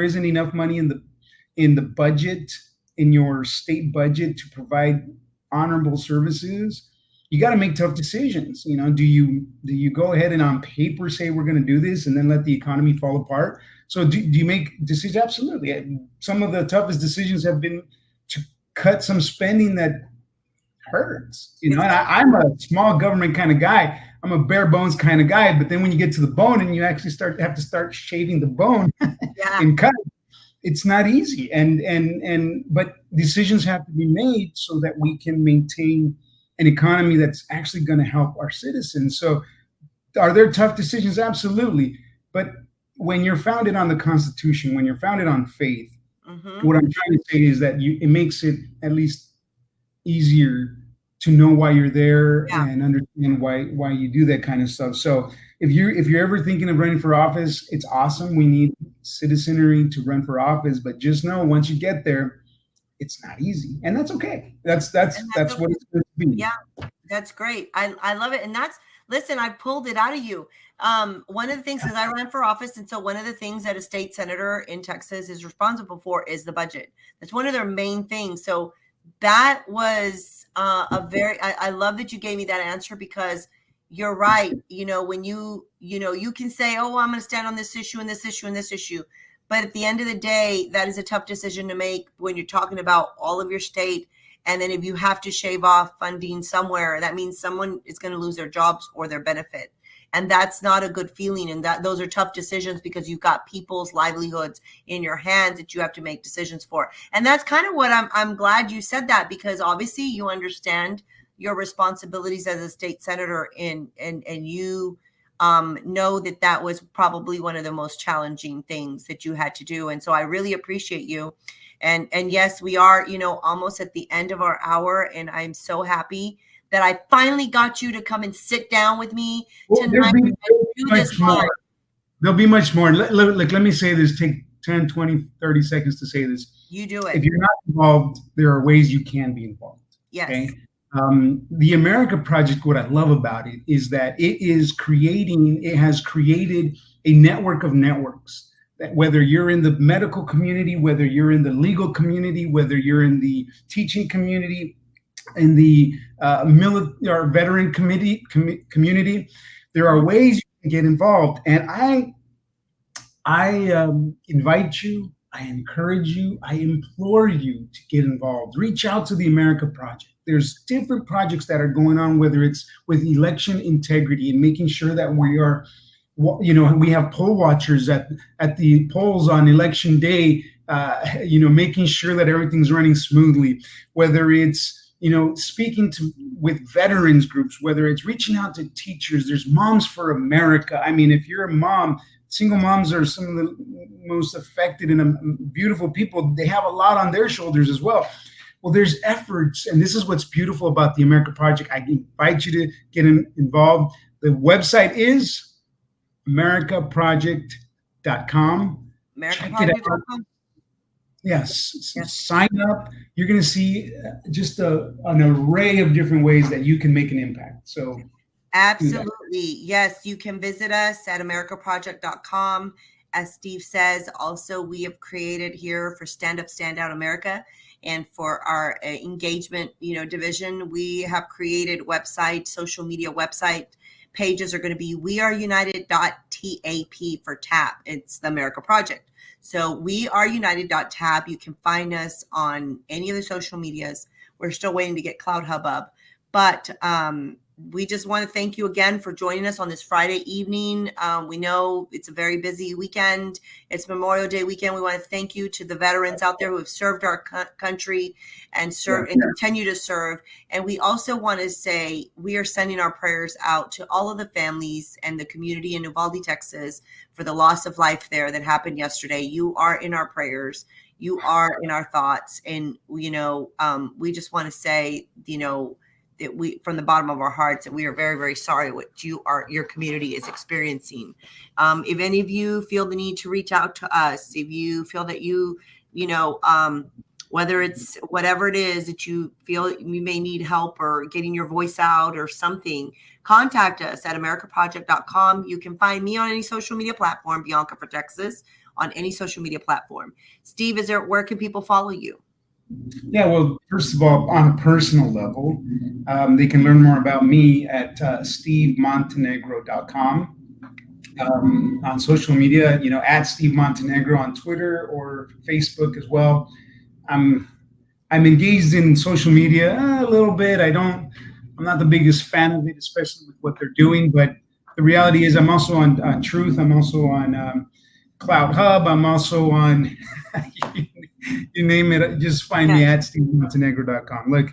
isn't enough money in the budget, in your state budget, to provide honorable services, you got to make tough decisions. Do you go ahead and on paper say we're going to do this and then let the economy fall apart? So do you make decisions? Absolutely. Some of the toughest decisions have been to cut some spending that hurts. And I'm a small government kind of guy. I'm a bare bones kind of guy. But then when you get to the bone and you actually have to start shaving the bone and cut, it's not easy. But decisions have to be made so that we can maintain an economy that's actually going to help our citizens. So are there tough decisions? Absolutely. But when you're founded on the Constitution, when you're founded on faith, what I'm trying to say is that it makes it at least easier to know why you're there and understand why you do that kind of stuff. So if you're ever thinking of running for office, it's awesome. We need citizenry to run for office, but just know once you get there, it's not easy, and that's okay. That's what it's going to be. Yeah, that's great. I love it, and listen. I pulled it out of you. One of the things is I ran for office, and so one of the things that a state senator in Texas is responsible for is the budget. That's one of their main things. So that was I love that you gave me that answer, because you're right. When you can say, oh, I'm going to stand on this issue and this issue and this issue. But at the end of the day, that is a tough decision to make when you're talking about all of your state. And then if you have to shave off funding somewhere, that means someone is going to lose their jobs or their benefit. And that's not a good feeling. And those are tough decisions, because you've got people's livelihoods in your hands that you have to make decisions for. And that's kind of what I'm glad you said that, because obviously you understand your responsibilities as a state senator, and you know that was probably one of the most challenging things that you had to do. And so I really appreciate you. And yes, we are, almost at the end of our hour, and I'm so happy that I finally got you to come and sit down with me tonight and do this live. There'll be much more. Let me say this, take 10, 20, 30 seconds to say this. You do it. If you're not involved, there are ways you can be involved. Yes. Okay? The America Project, what I love about it is that it has created a network of networks. That whether you're in the medical community, whether you're in the legal community, whether you're in the teaching community, in the military or veteran community, there are ways you can get involved. And I invite you, I encourage you, I implore you to get involved. Reach out to the America Project. There's different projects that are going on, whether it's with election integrity and making sure that we are, we have poll watchers at the polls on election day, making sure that everything's running smoothly, whether it's, speaking with veterans groups, whether it's reaching out to teachers. There's Moms for America. I mean, if you're a mom, single moms are some of the most affected and beautiful people. They have a lot on their shoulders as well. Well, there's efforts, and this is what's beautiful about the America Project. I invite you to get involved. The website is americaproject.com. Americaproject.com. Yes. Sign up. You're going to see just an array of different ways that you can make an impact. So Absolutely. Yes, you can visit us at americaproject.com. As Steve says, also we have created here for Stand Up, Stand Out America, and for our engagement, division, we have created website, social media website pages are going to be weareunited.tap for TAP. It's the America Project. So weareunited.tab. You can find us on any of the social medias. We're still waiting to get Cloud Hubbub, but we just want to thank you again for joining us on this Friday evening. We know it's a very busy weekend. It's Memorial Day weekend. We want to thank you to the veterans out there who have served our country and continue to serve. And we also want to say we are sending our prayers out to all of the families and the community in Uvalde, Texas, for the loss of life there that happened yesterday. You are in our prayers. You are in our thoughts. And, we just want to say, that we, from the bottom of our hearts, that we are very, very sorry what your community is experiencing. If any of you feel the need to reach out to us, if you feel that whether it's whatever it is that you feel you may need help or getting your voice out or something, contact us at americaproject.com. You can find me on any social media platform, Bianca for Texas, on any social media platform. Steve, where can people follow you? Yeah, well, first of all, on a personal level, they can learn more about me at stevemontenegro.com. On social media, at Steve Montenegro on Twitter or Facebook as well. I'm engaged in social media a little bit. I'm not the biggest fan of it, especially with what they're doing. But the reality is, I'm also on Truth. I'm also on Cloud Hub. I'm also on you name it. Just find me at stevemontenegro.com. Look,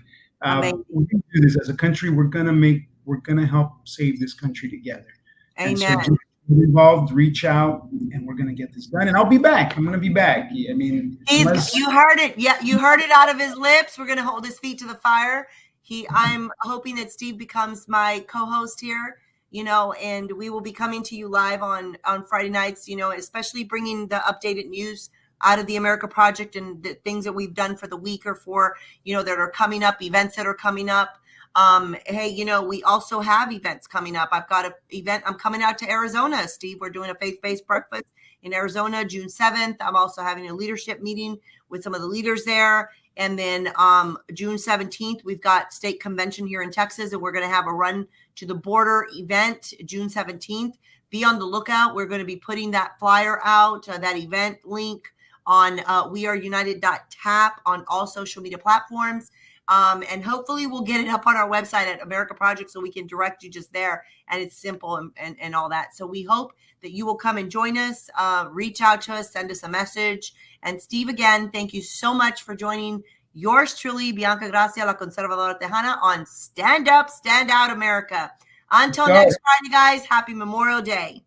we can do this as a country. We're gonna help save this country together. Amen. And so just get involved, reach out, and we're gonna get this done. And I'll be back. I'm gonna be back. I mean, you heard it. Yeah, you heard it out of his lips. We're gonna hold his feet to the fire. I'm hoping that Steve becomes my co-host here. And we will be coming to you live on Friday nights, especially bringing the updated news out of the America Project and the things that we've done for the week or for, that are coming up, events that are coming up. Hey, we also have events coming up. I've got an event. I'm coming out to Arizona, Steve. We're doing a faith-based breakfast in Arizona, June 7th. I'm also having a leadership meeting with some of the leaders there. And then June 17th, we've got state convention here in Texas, and we're going to have a run to the border event June 17th. Be on the lookout. We're going to be putting that flyer out, that event link on weareunited.tap on all social media platforms. And hopefully we'll get it up on our website at America Project so we can direct you just there. And it's simple and all that. So we hope that you will come and join us, reach out to us, send us a message. And Steve, again, thank you so much for joining yours truly, Bianca Gracia, La Conservadora Tejana, on Stand Up, Stand Out America. Until next Friday, guys, happy Memorial Day.